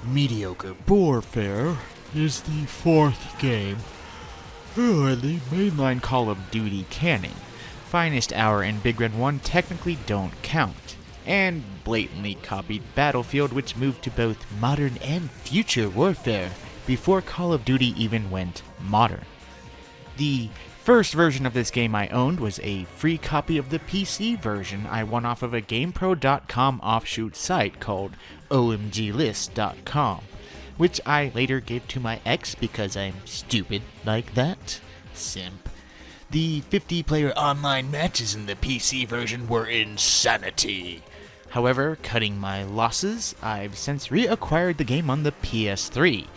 Mediocre Warfare is the fourth game in the mainline Call of Duty canon. Finest Hour and Big Red 1 technically don't count, and blatantly copied Battlefield, which moved to both modern and future warfare before Call of Duty even went modern. The first version of this game I owned was a free copy of the PC version I won off of a GamePro.com offshoot site called OMGList.com, which I later gave to my ex because I'm stupid like that. Simp. The 50-player online matches in the PC version were insanity. However, cutting my losses, I've since reacquired the game on the PS3,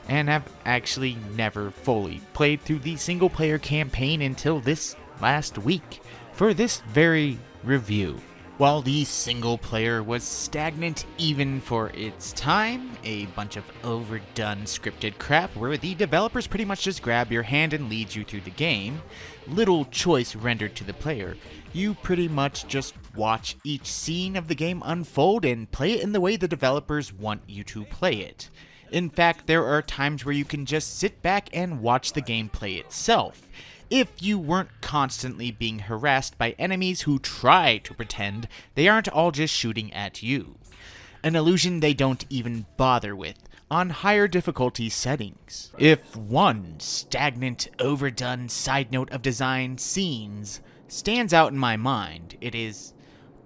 and have actually never fully played through the single-player campaign until this last week for this very review. While the single-player was stagnant even for its time, a bunch of overdone scripted crap where the developers pretty much just grab your hand and lead you through the game, little choice rendered to the player, you pretty much just watch each scene of the game unfold and play it in the way the developers want you to play it. In fact, there are times where you can just sit back and watch the gameplay itself, if you weren't constantly being harassed by enemies who try to pretend they aren't all just shooting at you. An illusion they don't even bother with on higher difficulty settings. If one stagnant, overdone side note of design scenes stands out in my mind, it is,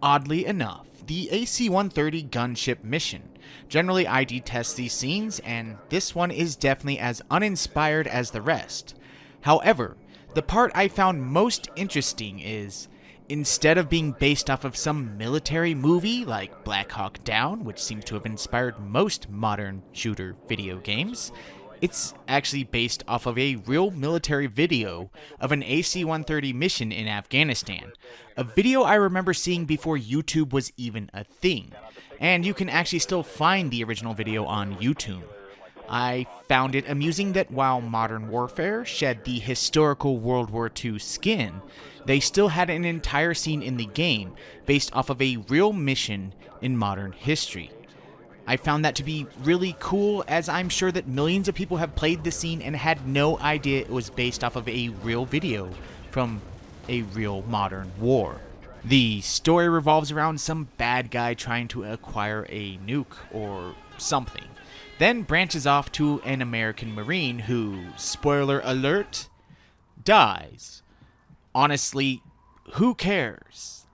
oddly enough, the AC-130 Gunship Mission. Generally, I detest these scenes, and this one is definitely as uninspired as the rest. However, the part I found most interesting is, instead of being based off of some military movie like Black Hawk Down, which seems to have inspired most modern shooter video games, it's actually based off of a real military video of an AC-130 mission in Afghanistan. A video I remember seeing before YouTube was even a thing, and you can actually still find the original video on YouTube. I found it amusing that while Modern Warfare shed the historical World War II skin, they still had an entire scene in the game based off of a real mission in modern history. I found that to be really cool, as I'm sure that millions of people have played the scene and had no idea it was based off of a real video from a real modern war. The story revolves around some bad guy trying to acquire a nuke or something, then branches off to an American Marine who, spoiler alert, dies. Honestly, who cares?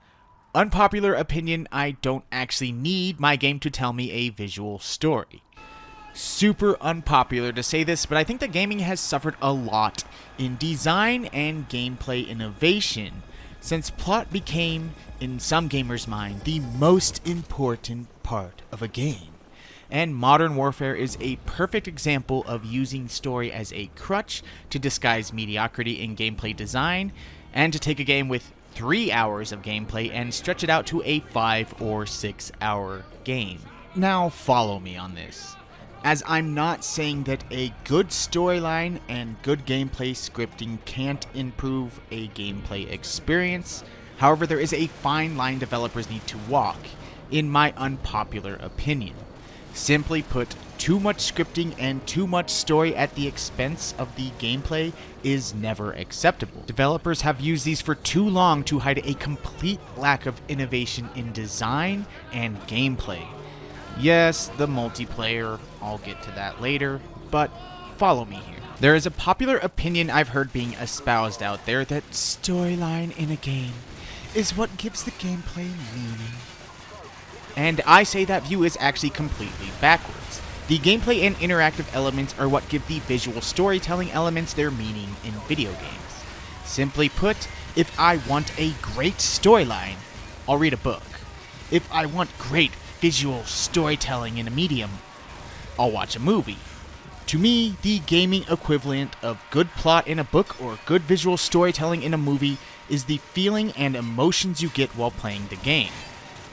Unpopular opinion, I don't actually need my game to tell me a visual story. Super unpopular to say this, but I think that gaming has suffered a lot in design and gameplay innovation since plot became, in some gamers' mind, the most important part of a game. And Modern Warfare is a perfect example of using story as a crutch to disguise mediocrity in gameplay design, and to take a game with 3 hours of gameplay and stretch it out to a 5 or 6 hour game. Now follow me on this, as I'm not saying that a good storyline and good gameplay scripting can't improve a gameplay experience. However, there is a fine line developers need to walk, in my unpopular opinion. Simply put, too much scripting and too much story at the expense of the gameplay is never acceptable. Developers have used these for too long to hide a complete lack of innovation in design and gameplay. Yes, the multiplayer, I'll get to that later, but follow me here. There is a popular opinion I've heard being espoused out there that storyline in a game is what gives the gameplay meaning. And I say that view is actually completely backwards. The gameplay and interactive elements are what give the visual storytelling elements their meaning in video games. Simply put, if I want a great storyline, I'll read a book. If I want great visual storytelling in a medium, I'll watch a movie. To me, the gaming equivalent of good plot in a book or good visual storytelling in a movie is the feeling and emotions you get while playing the game.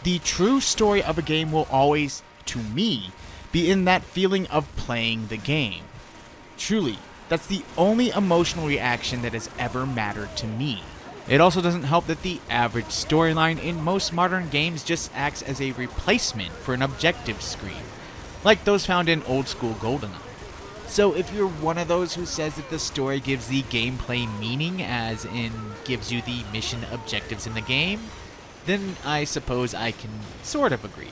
The true story of a game will always, to me, be in that feeling of playing the game. Truly, that's the only emotional reaction that has ever mattered to me. It also doesn't help that the average storyline in most modern games just acts as a replacement for an objective screen. like those found in old school GoldenEye. So if you're one of those who says that the story gives the gameplay meaning, as in gives you the mission objectives in the game, then I suppose I can sort of agree.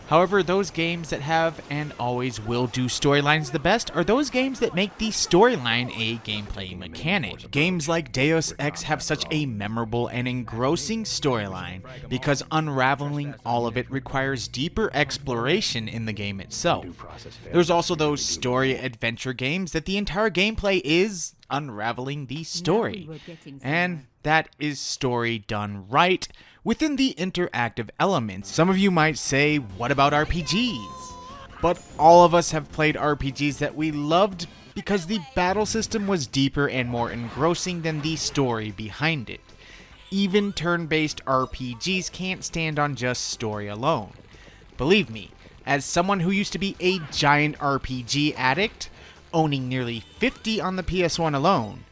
However, those games that have and always will do storylines the best are those games that make the storyline a gameplay mechanic. Games like Deus Ex have such a memorable and engrossing storyline because unraveling all of it requires deeper exploration in the game itself. There's also those story adventure games that the entire gameplay is unraveling the story, and that is story done right within the interactive elements. Some of you might say, what about RPGs? But all of us have played RPGs that we loved because the battle system was deeper and more engrossing than the story behind it. Even turn-based RPGs can't stand on just story alone. Believe me, as someone who used to be a giant RPG addict, owning nearly 50 on the PS1 alone,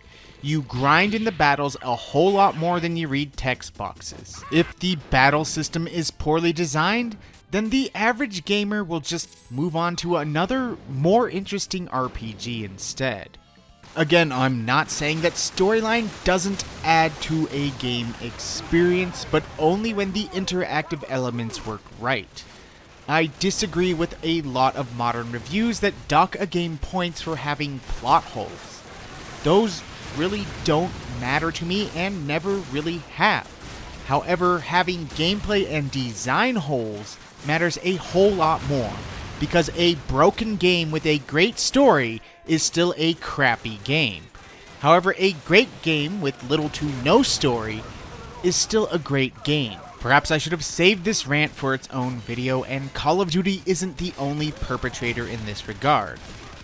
you grind in the battles a whole lot more than you read text boxes. If the battle system is poorly designed, then the average gamer will just move on to another, more interesting RPG instead. Again, I'm not saying that storyline doesn't add to a game experience, but only when the interactive elements work right. I disagree with a lot of modern reviews that dock a game points for having plot holes. Those really don't matter to me and never really have. However, having gameplay and design holes matters a whole lot more, because a broken game with a great story is still a crappy game. However, a great game with little to no story is still a great game. Perhaps I should have saved this rant for its own video, and Call of Duty isn't the only perpetrator in this regard.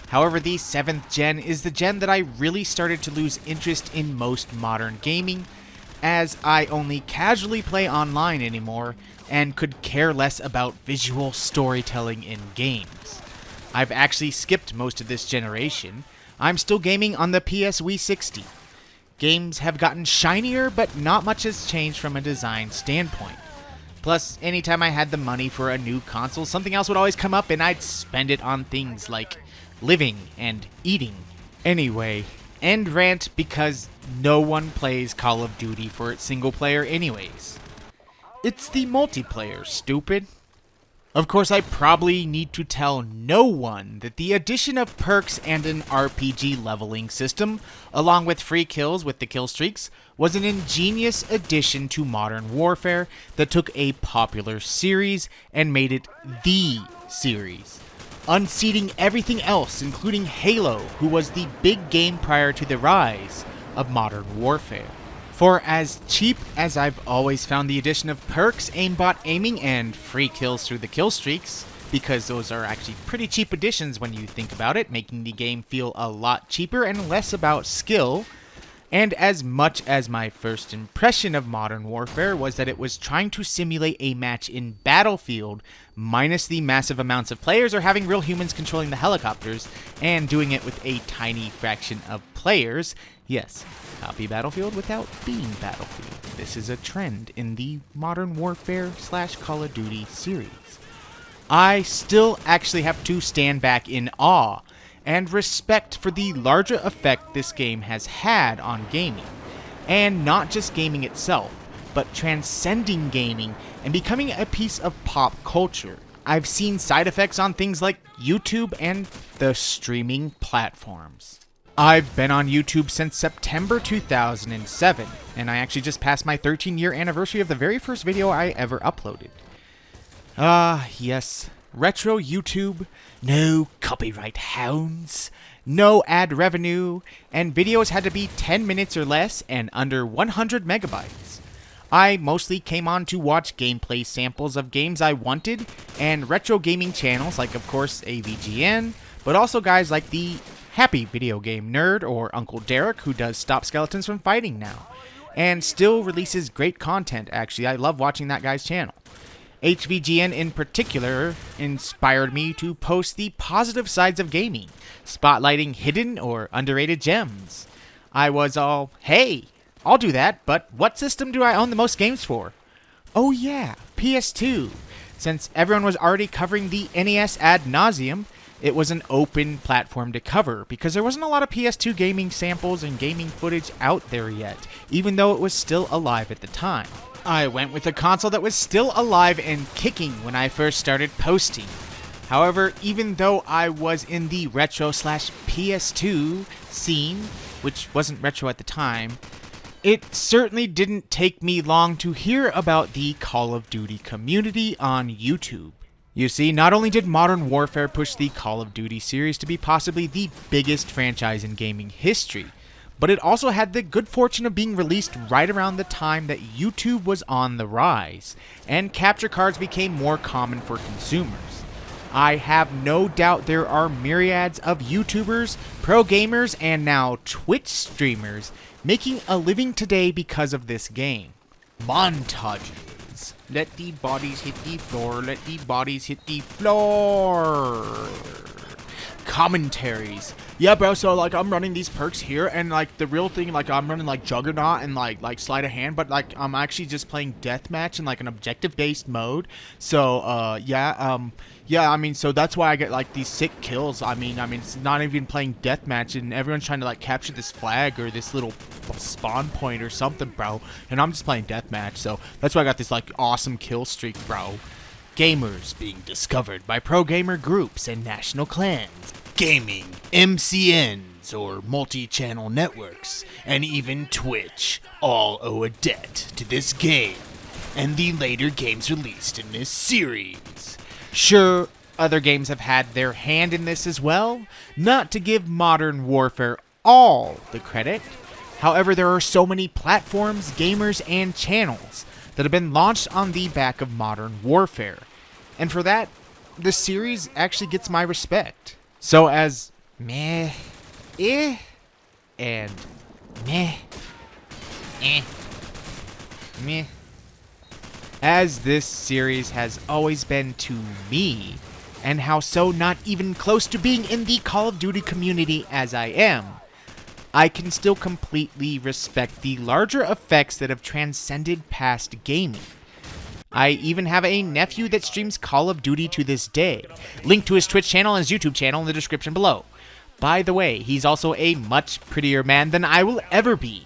However, the 7th gen is the gen that I really started to lose interest in most modern gaming, as I only casually play online anymore and could care less about visual storytelling in games. I've actually skipped most of this generation. I'm still gaming on the PS3 60. Games have gotten shinier, but not much has changed from a design standpoint. Plus, anytime I had the money for a new console, something else would always come up and I'd spend it on things like living and eating. Anyway, end rant, because no one plays Call of Duty for its single player anyways. It's the multiplayer, stupid. Of course, I probably need to tell no one that the addition of perks and an RPG leveling system, along with free kills with the kill streaks, was an ingenious addition to Modern Warfare that took a popular series and made it THE series, unseating everything else, including Halo, who was the big game prior to the rise of Modern Warfare. For as cheap as I've always found the addition of perks, aimbot aiming, and free kills through the kill streaks, because those are actually pretty cheap additions when you think about it, making the game feel a lot cheaper and less about skill, and as much as my first impression of Modern Warfare was that it was trying to simulate a match in Battlefield, minus the massive amounts of players or having real humans controlling the helicopters, and doing it with a tiny fraction of players, yes, copy Battlefield without being Battlefield. This is a trend in the Modern Warfare / Call of Duty series. I still actually have to stand back in awe and respect for the larger effect this game has had on gaming. And not just gaming itself, but transcending gaming and becoming a piece of pop culture. I've seen side effects on things like YouTube and the streaming platforms. I've been on YouTube since September 2007, and I actually just passed my 13-year anniversary of the very first video I ever uploaded. Yes, retro YouTube, no copyright hounds, no ad revenue, and videos had to be 10 minutes or less and under 100 megabytes. I mostly came on to watch gameplay samples of games I wanted, and retro gaming channels like, of course, AVGN, but also guys like the Happy Video Game Nerd, or Uncle Derek, who does Stop Skeletons from Fighting now, and still releases great content. Actually, I love watching that guy's channel. HVGN in particular inspired me to post the positive sides of gaming, spotlighting hidden or underrated gems. I was all, hey, I'll do that, but what system do I own the most games for? Oh yeah, PS2. Since everyone was already covering the NES ad nauseum, it was an open platform to cover because there wasn't a lot of PS2 gaming samples and gaming footage out there yet, even though it was still alive at the time. I went with a console that was still alive and kicking when I first started posting. However, even though I was in the retro/PS2 scene, which wasn't retro at the time, it certainly didn't take me long to hear about the Call of Duty community on YouTube. You see, not only did Modern Warfare push the Call of Duty series to be possibly the biggest franchise in gaming history, but it also had the good fortune of being released right around the time that YouTube was on the rise, and capture cards became more common for consumers. I have no doubt there are myriads of YouTubers, pro gamers, and now Twitch streamers making a living today because of this game. Montages. Let the bodies hit the floor, let the bodies hit the floor. Commentaries. Yeah, bro, so, like, I'm running these perks here, and, like, the real thing, like, I'm running, like, Juggernaut and, like Sleight of Hand, but, like, I'm actually just playing Deathmatch in, like, an objective-based mode. So, yeah, I mean, so that's why I get, like, these sick kills. I mean, it's not even playing Deathmatch, and everyone's trying to, like, capture this flag or this little spawn point or something, bro, and I'm just playing Deathmatch, so that's why I got this, like, awesome kill streak, bro. Gamers being discovered by pro gamer groups and national clans. Gaming, MCNs, or multi-channel networks, and even Twitch all owe a debt to this game and the later games released in this series. Sure, other games have had their hand in this as well, not to give Modern Warfare all the credit. However, there are so many platforms, gamers, and channels that have been launched on the back of Modern Warfare, and for that, the series actually gets my respect. So as meh, and meh, meh, as this series has always been to me, and how so not even close to being in the Call of Duty community as I am, I can still completely respect the larger effects that have transcended past gaming. I even have a nephew that streams Call of Duty to this day. Link to his Twitch channel and his YouTube channel in the description below. By the way, he's also a much prettier man than I will ever be.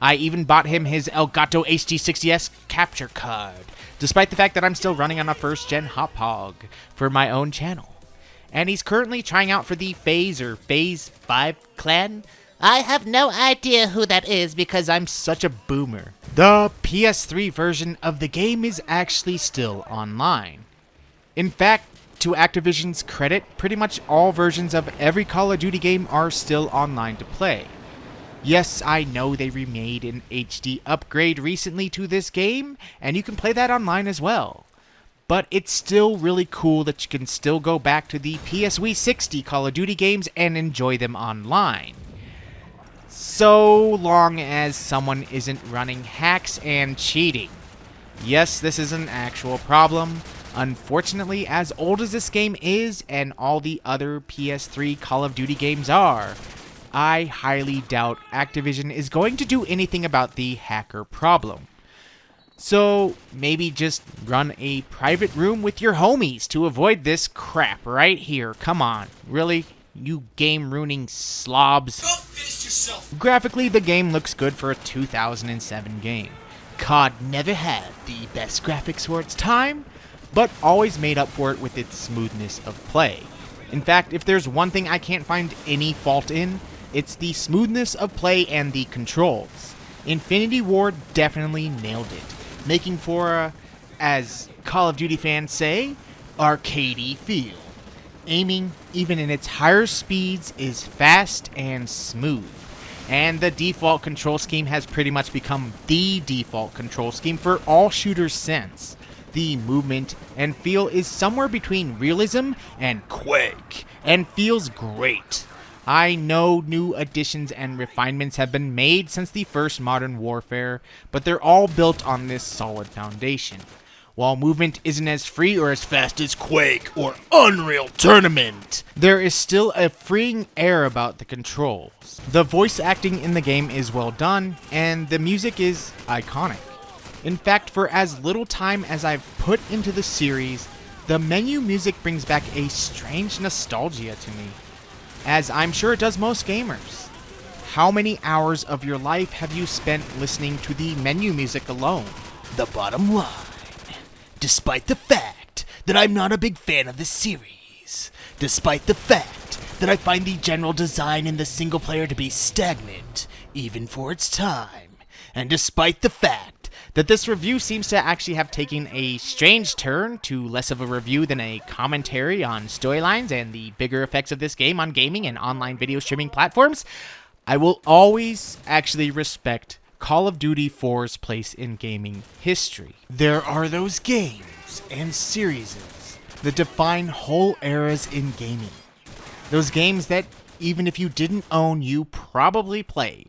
I even bought him his Elgato HD60S capture card, despite the fact that I'm still running on a first-gen Hop Hog for my own channel. And he's currently trying out for the Phase 5 clan. I have no idea who that is because I'm such a boomer. The PS3 version of the game is actually still online. In fact, to Activision's credit, pretty much all versions of every Call of Duty game are still online to play. Yes, I know they remade an HD upgrade recently to this game, and you can play that online as well. But it's still really cool that you can still go back to the PSV60 Call of Duty games and enjoy them online. So long as someone isn't running hacks and cheating. Yes, this is an actual problem. Unfortunately, as old as this game is, and all the other PS3 Call of Duty games are, I highly doubt Activision is going to do anything about the hacker problem. So, maybe just run a private room with your homies to avoid this crap right here. Come on, really? You game-ruining slobs. Go finish yourself. Graphically, the game looks good for a 2007 game. COD never had the best graphics for its time, but always made up for it with its smoothness of play. In fact, if there's one thing I can't find any fault in, it's the smoothness of play and the controls. Infinity Ward definitely nailed it, making for a, as Call of Duty fans say, arcadey feel. Aiming, even in its higher speeds, is fast and smooth. And the default control scheme has pretty much become the default control scheme for all shooters since. The movement and feel is somewhere between realism and Quake, and feels great. I know new additions and refinements have been made since the first Modern Warfare, but they're all built on this solid foundation. While movement isn't as free or as fast as Quake or Unreal Tournament, there is still a freeing air about the controls. The voice acting in the game is well done, and the music is iconic. In fact, for as little time as I've put into the series, The menu music brings back a strange nostalgia to me, as I'm sure it does most gamers. How many hours of your life have you spent listening to the menu music alone? The bottom line, despite the fact that I'm not a big fan of the series, despite the fact that I find the general design in the single player to be stagnant, even for its time, and despite the fact that this review seems to actually have taken a strange turn to less of a review than a commentary on storylines and the bigger effects of this game on gaming and online video streaming platforms, I will always actually respect Call of Duty 4's place in gaming history. There are those games and series that define whole eras in gaming. Those games that, even if you didn't own, you probably played.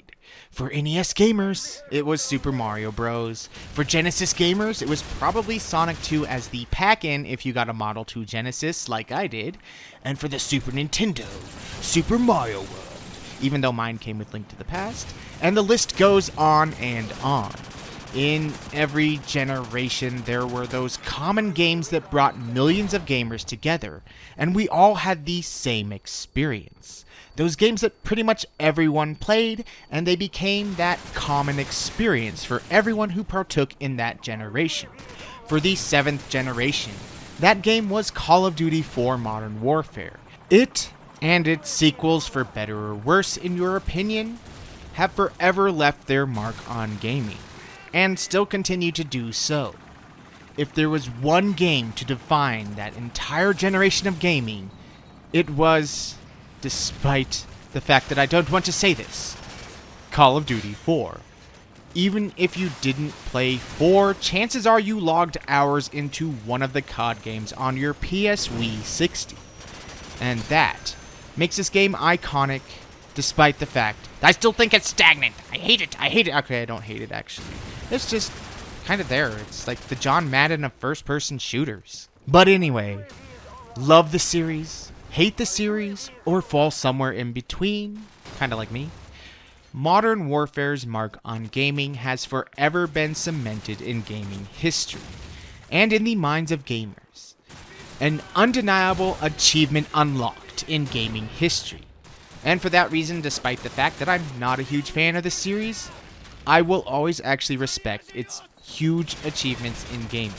For NES gamers, it was Super Mario Bros. For Genesis gamers, it was probably Sonic 2 as the pack-in if you got a Model 2 Genesis like I did. And for the Super Nintendo, Super Mario World, even though mine came with Link to the Past. And the list goes on and on. In every generation, there were those common games that brought millions of gamers together, and we all had the same experience. Those games that pretty much everyone played, and they became that common experience for everyone who partook in that generation. For the 7th generation, that game was Call of Duty 4 Modern Warfare. It, and its sequels, for better or worse in your opinion, have forever left their mark on gaming, and still continue to do so. If there was one game to define that entire generation of gaming, it was, despite the fact that I don't want to say this, Call of Duty 4. Even if you didn't play 4, chances are you logged hours into one of the COD games on your PS3 60. And that makes this game iconic, despite the fact that I still think it's stagnant. I hate it. Okay, I don't hate it, actually. It's just kind of there. It's like the John Madden of first-person shooters. But anyway, love the series, hate the series, or fall somewhere in between, kind of like me. Modern Warfare's mark on gaming has forever been cemented in gaming history, and in the minds of gamers. An undeniable achievement unlocked in gaming history. And for that reason, despite the fact that I'm not a huge fan of the series, I will always actually respect its huge achievements in gaming.